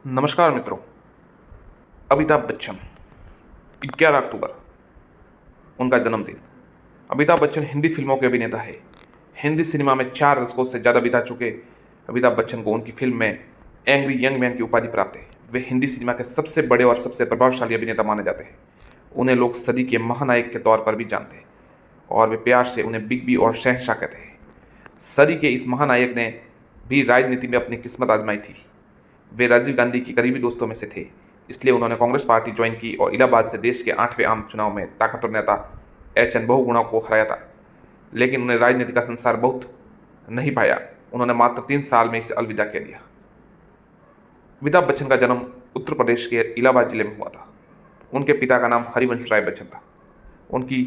नमस्कार मित्रों। अमिताभ बच्चन 11 अक्टूबर उनका जन्मदिन। अमिताभ बच्चन हिंदी फिल्मों के अभिनेता है। हिंदी सिनेमा में 4 दशकों से ज़्यादा बिता चुके अमिताभ बच्चन को उनकी फिल्म में एंग्री यंग मैन की उपाधि प्राप्त है। वे हिंदी सिनेमा के सबसे बड़े और सबसे प्रभावशाली अभिनेता माने जाते हैं। उन्हें लोग सदी के महानायक के तौर पर भी जानते हैं और वे प्यार से उन्हें बिग बी और शहंशाह कहते हैं। सदी के इस महानायक ने भी राजनीति में अपनी किस्मत आजमाई थी। वे राजीव गांधी की करीबी दोस्तों में से थे, इसलिए उन्होंने कांग्रेस पार्टी ज्वाइन की और इलाहाबाद से देश के 8वें आम चुनाव में ताकतवर नेता एच.एन. बहुगुणा को हराया था। लेकिन उन्हें राजनीति का संसार बहुत नहीं पाया। उन्होंने मात्र 3 साल में इसे अलविदा कह दिया। अमिताभ बच्चन का जन्म उत्तर प्रदेश के इलाहाबाद जिले में हुआ था। उनके पिता का नाम हरिवंश राय बच्चन था। उनकी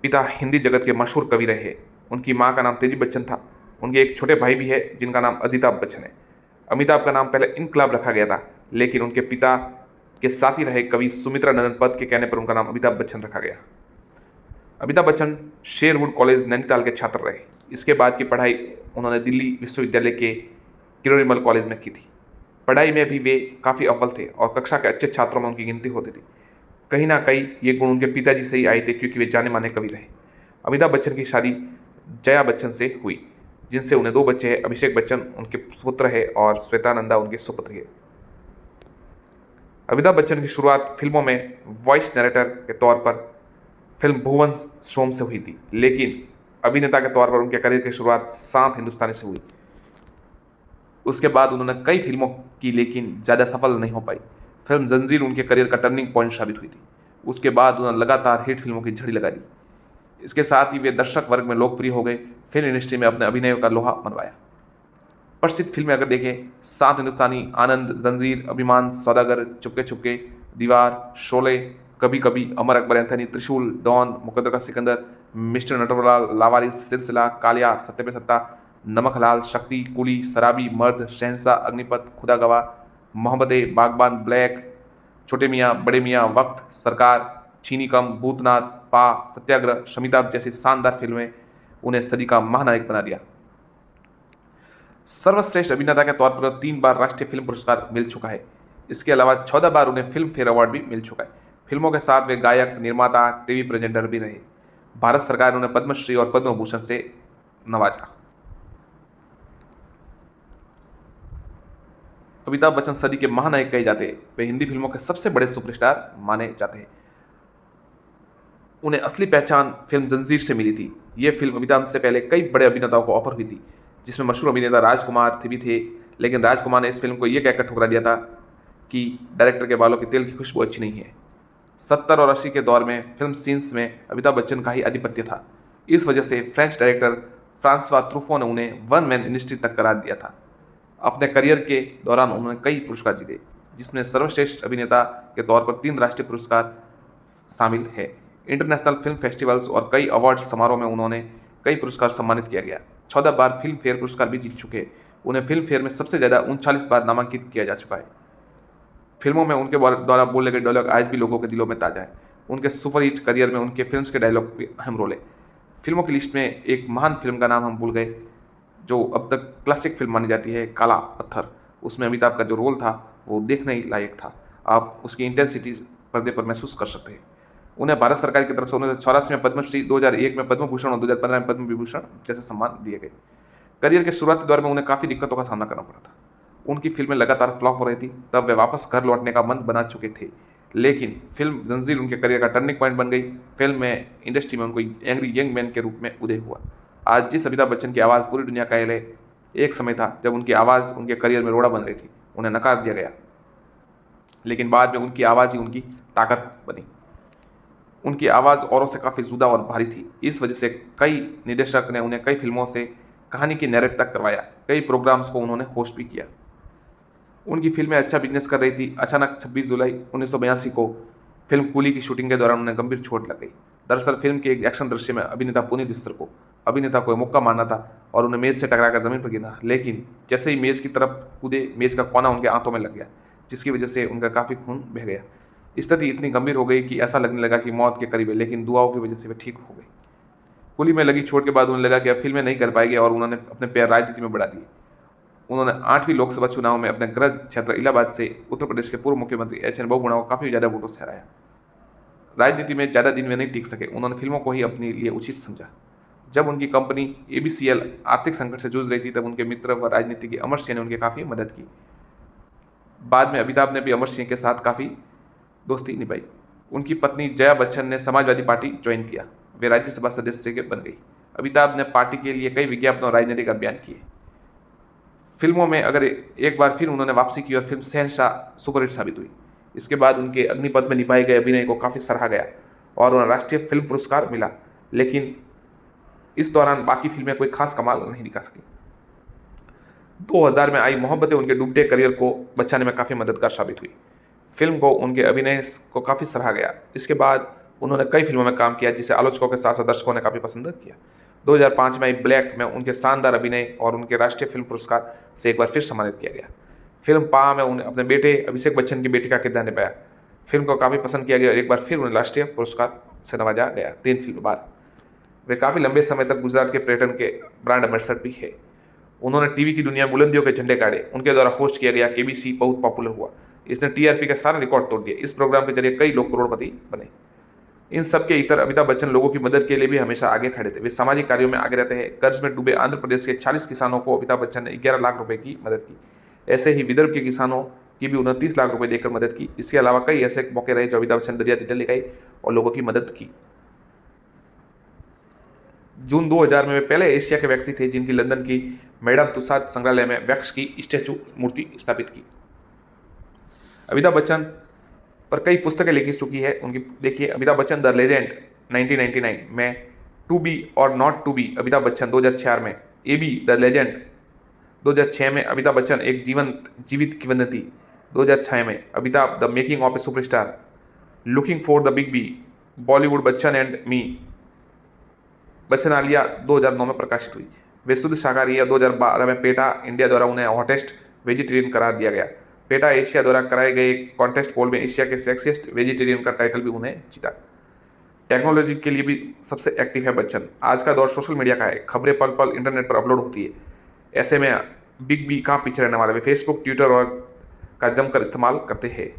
पिता हिंदी जगत के मशहूर कवि रहे। उनकी माँ का नाम तेजी बच्चन था। उनके एक छोटे भाई भी है जिनका नाम अजिताभ बच्चन है। अमिताभ का नाम पहले इनकलाब रखा गया था, लेकिन उनके पिता के साथी रहे कवि सुमित्रा नंदन पत के कहने पर उनका नाम अमिताभ बच्चन रखा गया। अमिताभ बच्चन शेरवुड कॉलेज नैनीताल के छात्र रहे। इसके बाद की पढ़ाई उन्होंने दिल्ली विश्वविद्यालय के किरोड़ीमल कॉलेज में की थी। पढ़ाई में भी वे काफ़ी अव्वल थे और कक्षा के अच्छे छात्रों में उनकी गिनती होती थी। कहीं ना कहीं ये गुण उनके पिताजी से ही आए थे, क्योंकि वे जाने माने कवि रहे। अमिताभ बच्चन की शादी जया बच्चन से हुई, जिनसे उन्हें 2 बच्चे हैं। अभिषेक बच्चन उनके सुपुत्र है और श्वेतानंदा उनके सुपुत्र है। अमिताभ बच्चन की शुरुआत फिल्मों में वॉइस नरेटर के तौर पर फिल्म भुवन सोम से हुई थी, लेकिन अभिनेता के तौर पर उनके करियर की शुरुआत सात हिंदुस्तानी से हुई। उसके बाद उन्होंने कई फिल्मों की, लेकिन ज़्यादा सफल नहीं हो पाई। फिल्म जंजीर उनके करियर का टर्निंग पॉइंट साबित हुई थी। उसके बाद उन्होंने लगातार हिट फिल्मों की झड़ी लगा दी। इसके साथ ही वे दर्शक वर्ग में लोकप्रिय हो गए। फिल्म इंडस्ट्री में अपने अभिनय का लोहा मनवाया। प्रसिद्ध फिल्में अगर देखें, सात हिंदुस्तानी, आनंद, जंजीर, अभिमान, सौदागर, चुपके चुपके, दीवार, शोले, कभी कभी, अमर अकबर एंथनी, त्रिशूल, डॉन, मुकद्दर का सिकंदर, मिस्टर नटवरलाल, लावारिस, सिलसिला, कालिया, सत्ते पे सत्ता, नमक हलाल, शक्ति, कुली, शराबी, मर्द, शहंशाह, अग्निपथ, खुदा गवाह, मोहब्बतें, बागबान, ब्लैक, छोटे मियाँ बड़े मियाँ, वक्त, सरकार, चीनी कम, भूतनाथ, पा, सत्याग्रह, शमिताभ जैसी शानदार फिल्में उन्हें सदी का महानायक बना दिया। सर्वश्रेष्ठ अभिनेता के तौर पर 3 बार राष्ट्रीय फिल्म पुरस्कार मिल चुका है। इसके अलावा 14 बार उन्हें फिल्म फेयर अवार्ड भी मिल चुका है। फिल्मों के साथ वे गायक, निर्माता, टीवी प्रेजेंटर भी रहे। भारत सरकार ने उन्हें पद्मश्री और पद्म भूषण से नवाजा। अमिताभ बच्चन सदी के महानायक कहे जाते हैं। वे हिंदी फिल्मों के सबसे बड़े सुपरस्टार माने जाते हैं। उन्हें असली पहचान फिल्म जंजीर से मिली थी। ये फिल्म अमिताभ से पहले कई बड़े अभिनेताओं को ऑफर हुई थी, जिसमें मशहूर अभिनेता राजकुमार भी थे। लेकिन राजकुमार ने इस फिल्म को यह कहकर ठुकरा दिया था कि डायरेक्टर के बालों के तेल की खुशबू अच्छी नहीं है। 70 और 80 के दौर में फिल्म सीन्स में अमिताभ बच्चन का ही आधिपत्य था। इस वजह से फ्रेंच डायरेक्टर फ्रांसवा ट्रूफो ने उन्हें वन मैन इंडस्ट्री तक करार दिया था। अपने करियर के दौरान उन्होंने कई पुरस्कार जीते, जिसमें सर्वश्रेष्ठ अभिनेता के तौर पर 3 राष्ट्रीय पुरस्कार शामिल है। इंटरनेशनल फिल्म फेस्टिवल्स और कई अवार्ड समारोह में उन्होंने कई पुरस्कार सम्मानित किया गया। 14 बार फिल्म फेयर पुरस्कार भी जीत चुके। उन्हें फिल्म फेयर में सबसे ज़्यादा 39 बार नामांकित किया जा चुका है। फिल्मों में उनके द्वारा बोले गए डायलॉग आज भी लोगों के दिलों में ताज़ा है। उनके सुपरहिट करियर में उनके फिल्म्स के डायलॉग भी अहम रोल है। फिल्मों की लिस्ट में एक महान फिल्म का नाम हम भूल गए, जो अब तक क्लासिक फिल्म मानी जाती है, काला पत्थर। उसमें अमिताभ का जो रोल था वो देखने ही लायक था। आप उसकी इंटेंसिटी पर्दे पर महसूस कर सकते हैं। उन्हें भारत सरकार की तरफ से 1984 में पद्मश्री, 2001 में पद्म भूषण और 2015 में पद्म विभूषण जैसे सम्मान दिए गए। करियर के शुरुआती दौर में उन्हें काफ़ी दिक्कतों का सामना करना पड़ा था। उनकी फिल्में लगातार फ्लॉप हो रही थी। तब वे वापस घर लौटने का मन बना चुके थे, लेकिन फिल्म जंजीर उनके करियर का टर्निंग पॉइंट बन गई। फिल्म में इंडस्ट्री में उनको एंग्री यंग मैन के रूप में उदय हुआ। आज जिस अमिताभ बच्चन की आवाज़ पूरी दुनिया का है, एक समय था जब उनकी आवाज़ उनके करियर में रोड़ा बन रही थी। उन्हें नकार दिया गया, लेकिन बाद में उनकी आवाज़ ही उनकी ताकत बनी। उनकी आवाज़ औरों से काफ़ी जुदा और भारी थी। इस वजह से कई निर्देशक ने उन्हें कई फिल्मों से कहानी की नैरेट तक करवाया। कई प्रोग्राम्स को उन्होंने होस्ट भी किया। उनकी फिल्में अच्छा बिजनेस कर रही थी। अचानक 26 जुलाई 1982 को फिल्म कूली की शूटिंग के दौरान उन्हें गंभीर चोट लग गई। दरअसल फिल्म के एक एक्शन दृश्य में अभिनेता को मौका मारना था और उन्हें मेज से टकराकर जमीन पर गिरा, लेकिन जैसे ही मेज की तरफ कूदे, मेज का कोना उनके हाथों में लग गया, जिसकी वजह से उनका काफ़ी खून बह गया। स्थिति इतनी गंभीर हो गई कि ऐसा लगने लगा कि मौत के करीब है, लेकिन दुआओं की वजह से वे ठीक हो गए। कुली में लगी चोट के बाद उन्हें लगा कि अब फिल्में नहीं कर पाएंगे और उन्होंने अपने पैर राजनीति में बढ़ा दिए। उन्होंने 8वीं लोकसभा चुनाव में अपने गृह क्षेत्र इलाहाबाद से उत्तर प्रदेश के पूर्व मुख्यमंत्री एच.एन. बहुगुणा को काफ़ी ज़्यादा वोटों से हराया। राजनीति में ज़्यादा दिन वे नहीं टिक सके, उन्होंने फिल्मों को ही अपने लिए उचित समझा। जब उनकी कंपनी ABCL आर्थिक संकट से जूझ रही थी, तब उनके मित्र व राजनीतिज्ञ अमर सिंह ने उनकी काफ़ी मदद की। बाद में अमिताभ ने भी अमर सिंह के साथ काफ़ी दोस्ती निभाई। उनकी पत्नी जया बच्चन ने समाजवादी पार्टी ज्वाइन किया, वे राज्यसभा सदस्य बन गई। अमिताभ ने पार्टी के लिए कई विज्ञापनों और राजनीतिक अभियान किए। फिल्मों में अगर एक बार फिर उन्होंने वापसी की और फिल्म शहंशाह सुपरहिट साबित हुई। इसके बाद उनके अग्निपथ में निभाए गए अभिनय को काफ़ी सराहा गया और उन्हें राष्ट्रीय फिल्म पुरस्कार मिला, लेकिन इस दौरान बाकी फिल्में कोई खास कमाल नहीं दिखा सकी। 2000 में आई मोहब्बतें उनके डूबते करियर को बचाने में काफ़ी मददगार साबित हुई। फिल्म को उनके अभिनय को काफ़ी सराहा गया। इसके बाद उन्होंने कई फिल्मों में काम किया, जिसे आलोचकों के साथ साथ दर्शकों ने काफ़ी पसंद किया। 2005 में आई ब्लैक में उनके शानदार अभिनय और उनके राष्ट्रीय फिल्म पुरस्कार से एक बार फिर सम्मानित किया गया। फिल्म पा में उन्हें अपने बेटे अभिषेक बच्चन की बेटी का किरदार निभाया। फिल्म को काफ़ी पसंद किया गया और एक बार फिर उन्हें राष्ट्रीय पुरस्कार से नवाजा गया। 3 फिल्म बाद वे काफ़ी लंबे समय तक गुजरात के पर्यटन के ब्रांड एम्बेसडर भी है। उन्होंने टीवी की दुनिया में बुलंदियों के झंडे गाड़े। उनके द्वारा होस्ट किया गया KBC बहुत पॉपुलर हुआ। इसने TRP के सारे रिकॉर्ड तोड़ दिए। इस प्रोग्राम के जरिए कई लोग करोड़पति बने। इन सब के इतर अमिताभ बच्चन लोगों की मदद के लिए भी हमेशा आगे खड़े थे। वे सामाजिक कार्यों में आगे रहते हैं। कर्ज में डूबे आंध्र प्रदेश के 40 किसानों को अमिताभ बच्चन ने 11 लाख रुपए की मदद की। ऐसे ही विदर्भ के किसानों की भी 29 लाख रुपए देकर मदद की। इसके अलावा कई ऐसे मौके रहे जो अमिताभ बच्चन दरिया तितर ले गए और लोगों की मदद की। जून 2000 में वे पहले एशिया के व्यक्ति थे जिनकी लंदन की मैडम तुसाद संग्रहालय में वैक्स की स्टैचू मूर्ति स्थापित की। अमिताभ बच्चन पर कई पुस्तकें लिखी चुकी है उनकी। देखिए, अमिताभ बच्चन द लेजेंड 1999 में, to be or not to be Amitabh Bachchan 2004 में, AB द लेजेंड 2006 में, अमिताभ बच्चन एक जीवित किंवदंती 2006 में, Amitabh the making of a superstar, looking for the big B, Bollywood Bachchan and me, Bachchanalia 2009 में प्रकाशित हुई। वे शुद्ध शाकाहारी है। 2012 में पेटा इंडिया द्वारा उन्हें हॉटेस्ट वेजिटेरियन करार दिया गया। पेटा एशिया द्वारा कराए गए कॉन्टेस्ट पोल में एशिया के सेक्सिएस्ट वेजिटेरियन का टाइटल भी उन्हें जीता। टेक्नोलॉजी के लिए भी सबसे एक्टिव है बच्चन। आज का दौर सोशल मीडिया का है। खबरें पल पल इंटरनेट पर अपलोड होती है। ऐसे में बिग बी कहाँ पीछे रहने वाले। वे फेसबुक, ट्विटर और का जमकर इस्तेमाल करते हैं।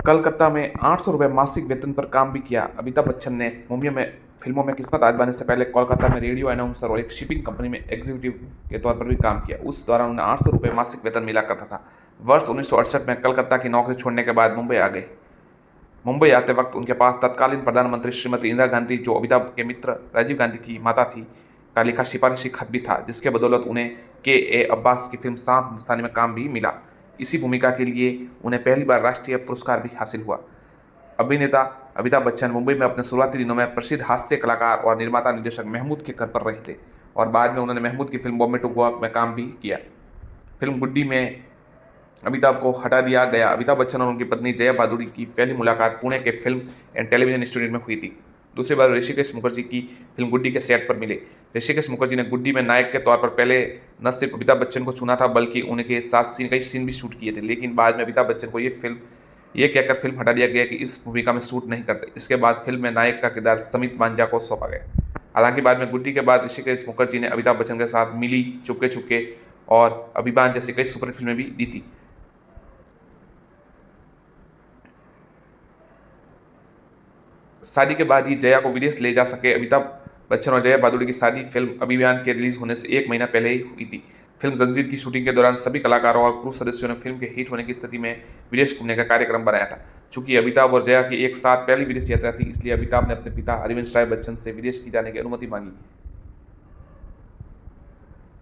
कलकत्ता में 800 रुपये मासिक वेतन पर काम भी किया। अमिताभ बच्चन ने मुंबई में फिल्मों में किस्मत आजमाने से पहले कोलकाता में रेडियो अनाउंसर और एक शिपिंग कंपनी में एग्जीक्यूटिव के तौर पर भी काम किया। उस दौरान उन्हें 800 रुपये मासिक वेतन मिला करता था। वर्ष 1968 में कलकत्ता की नौकरी छोड़ने के बाद मुंबई आ गए। मुंबई आते वक्त उनके पास तत्कालीन प्रधानमंत्री श्रीमती इंदिरा गांधी, जो अमिताभ के मित्र राजीव गांधी की माता थी, का लिखा सिफारिशी खत भी था, जिसके बदौलत उन्हें K.A. अब्बास की फिल्म सात हिंदुस्तानी में काम भी मिला। इसी भूमिका के लिए उन्हें पहली बार राष्ट्रीय पुरस्कार भी हासिल हुआ। अभिनेता अमिताभ बच्चन मुंबई में अपने शुरुआती दिनों में प्रसिद्ध हास्य कलाकार और निर्माता निर्देशक महमूद के घर पर रहे थे और बाद में उन्होंने महमूद की फिल्म बॉम्बे टू गोवा में काम भी किया। फिल्म गुड्डी में अमिताभ को हटा दिया गया। अमिताभ बच्चन और उनकी पत्नी जया भादुड़ी की पहली मुलाकात पुणे के फिल्म एंड टेलीविजन स्टूडियो में हुई थी। दूसरी बार ऋषिकेश मुखर्जी की फिल्म गुड्डी के सेट पर मिले। ऋषिकेश मुखर्जी ने गुड्डी में नायक के तौर पर पहले न सिर्फ अमिताभ बच्चन को चुना था, बल्कि उनके साथ कई सीन भी शूट किए थे, लेकिन बाद में अमिताभ बच्चन को ये कहकर फिल्म हटा दिया गया कि इस भूमिका में शूट नहीं करते। इसके बाद फिल्म में नायक का किरदार समित मांझा को सौंपा गया। हालांकि बाद में गुड्डी के बाद ऋषिकेश मुखर्जी ने अमिताभ बच्चन के साथ मिली, चुपके चुपके और अभिमान जैसी कई सुपरहिट फिल्में भी दी थी। शादी के बाद ही जया को विदेश ले जा सके। अमिताभ बच्चन और जया भादुड़ी की शादी फिल्म अभिमान के रिलीज होने से 1 महीना पहले ही हुई थी। फिल्म जंजीर की शूटिंग के दौरान सभी कलाकारों और क्रू सदस्यों ने फिल्म के हिट होने की स्थिति में विदेश घूमने का कार्यक्रम बनाया था। चूंकि अमिताभ और जया की एक साथ पहली विदेश यात्रा थी, इसलिए अमिताभ ने अपने पिता हरिवंश राय बच्चन से विदेश की जाने की अनुमति मांगी।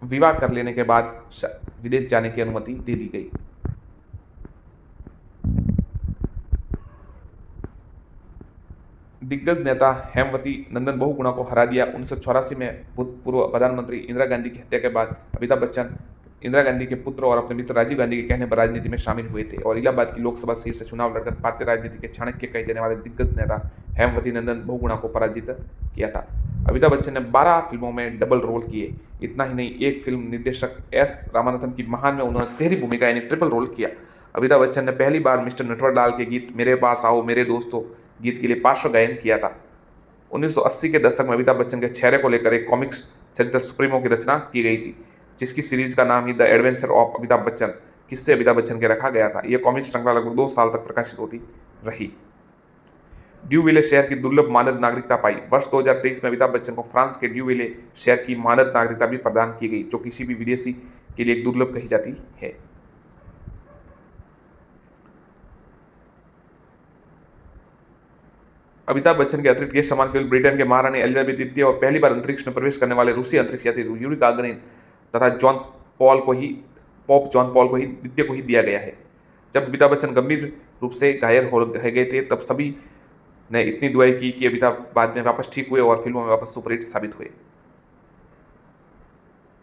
विवाह कर लेने के बाद विदेश जाने की अनुमति दे दी गई। दिग्गज नेता हेमवती नंदन बहुगुणा को हरा दिया। 1984 में भूतपूर्व प्रधानमंत्री इंदिरा गांधी की हत्या के बाद अमिताभ बच्चन इंदिरा गांधी के पुत्र और अपने मित्र राजीव गांधी के कहने पर राजनीति में शामिल हुए थे और इलाहाबाद की लोकसभा सीट से चुनाव लड़कर भारतीय राजनीति के चाणक्य कहे जाने वाले दिग्गज नेता हेमवती नंदन बहुगुणा को पराजित किया था। अमिताभ बच्चन ने 12 फिल्मों में डबल रोल किए। इतना ही नहीं, एक फिल्म निर्देशक S. रामानाथन की महान में उन्होंने 13 भूमिका यानी ट्रिपल रोल किया। अमिताभ बच्चन ने पहली बार मिस्टर नटवरलाल के गीत मेरे पास आओ मेरे दोस्तों गीत के लिए पार्श्व गायन किया था। 1980 के दशक में अमिताभ बच्चन के चेहरे को लेकर एक कॉमिक्स चरित्र सुप्रीमो की रचना की गई थी, जिसकी सीरीज का नाम ही the adventure of Amitabh Bachchan, किससे अमिताभ बच्चन के रखा गया था। यह कॉमिक श्रृंखला लगभग 2 साल तक प्रकाशित होती रही। ड्यूविले शहर की दुर्लभ मानद नागरिकता पाई। वर्ष 2023 में अमिताभ बच्चन को फ्रांस के ड्यूविले शहर की मानद नागरिकता भी प्रदान की गई, जो किसी भी विदेशी के लिए दुर्लभ कही जाती है। अमिताभ बच्चन के अतिरिक्त ये सम्मान केवल ब्रिटेन के महारानी एलिजाबेथ द्वितीय और पहली बार अंतरिक्ष में प्रवेश करने वाले रूसी अंतरिक्ष यात्री यूरी गागरिन तथा पॉप जॉन पॉल को ही द्वितीय को ही दिया गया है। जब अमिताभ बच्चन गंभीर रूप से घायल हो गए थे, तब सभी ने इतनी दुआएं की कि अमिताभ बाद में वापस ठीक हुए और फिल्मों में वापस सुपरहिट साबित हुए।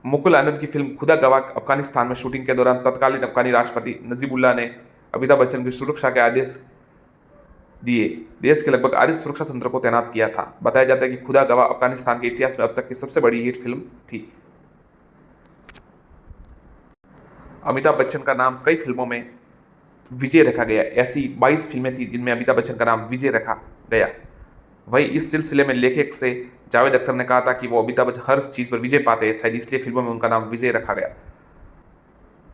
मुकुल आनंद की फिल्म खुदा गवाह अफगानिस्तान में शूटिंग के दौरान तत्कालीन अफगानी राष्ट्रपति नजीबुल्लाह ने अमिताभ बच्चन की सुरक्षा के आदेश दिए देश के लगभग आधे सुरक्षा तंत्र को तैनात किया था। बताया जाता है कि खुदा गवाह अफगानिस्तान के इतिहास में अब तक की सबसे बड़ी हिट फिल्म थी। अमिताभ बच्चन का नाम कई फिल्मों में विजय रखा गया। ऐसी 22 फिल्में थी जिनमें अमिताभ बच्चन का नाम विजय रखा गया। वही इस सिलसिले में लेखक से जावेद अख्तर ने कहा था कि वो अमिताभ बच्चन हर चीज पर विजय पाते हैं, शायद इसलिए फिल्मों में उनका नाम विजय रखा गया।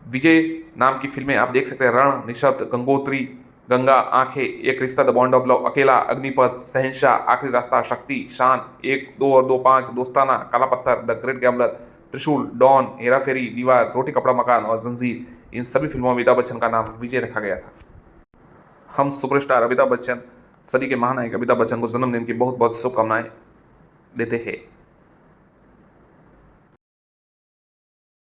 विजय नाम की फिल्में आप देख सकते हैं रण, निशब्द, गंगोत्री, गंगा, आंखें, एक रिश्ता, द बॉन्ड ऑफ लव, अकेला, अग्निपथ, शहंशाह, आखिरी रास्ता, शक्ति, शान, 1, 2 और 2, 5, दोस्ताना, काला पत्थर, द ग्रेट गैम्बलर, त्रिशूल, डॉन, हेरा फेरी, दीवार, रोटी कपड़ा मकान और जंजीर, इन सभी फिल्मों में अमिताभ बच्चन का नाम विजय रखा गया था। हम सुपरस्टार अमिताभ बच्चन, सदी के महानायक अमिताभ बच्चन को जन्मदिन की बहुत बहुत शुभकामनाएं देते हैं।